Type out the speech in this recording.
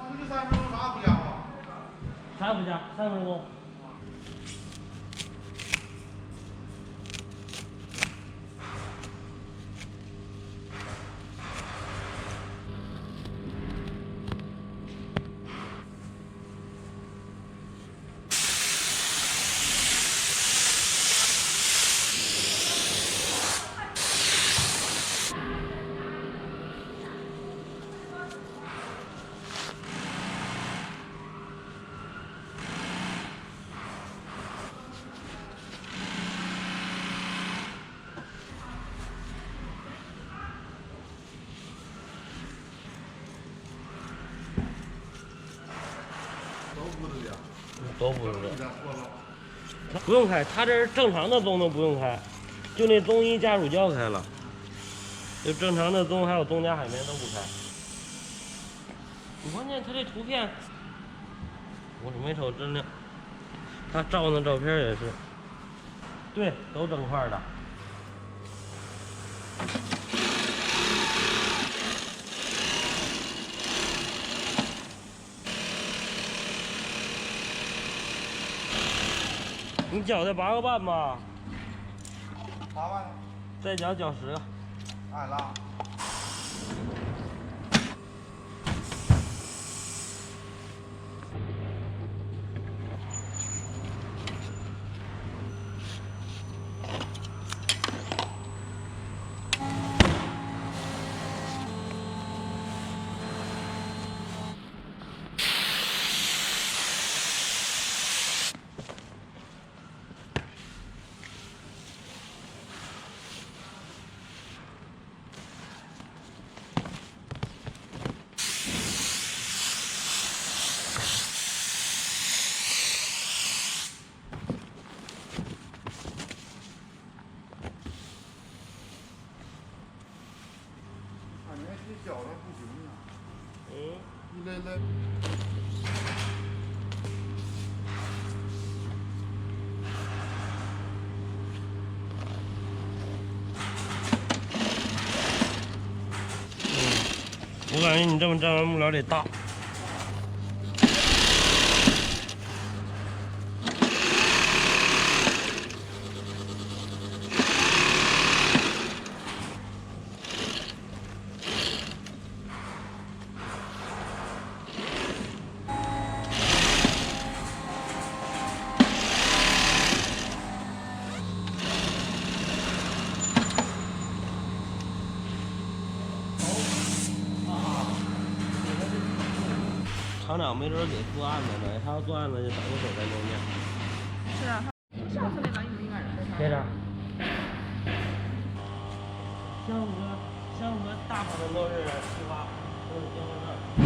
出去30分钟啥也不加吗？啥也不加，3分钟。都不是的，不用开，他这正常的钟都不用开，就那中医家属教开了，就正常的钟还有东家海绵都不开。关键他这图片，我是没瞅真亮，他照那照片也是，对，都整块的。你缴的8个半吧8万，再缴10个，按拉。这脚上不行啊！一来。我感觉你这么站完木料得大。厂长没准给做案子呢，他要做案子就早就走在中间。是啊，上次那咱应该人贴着。香河大部分都是批发，都是经销商。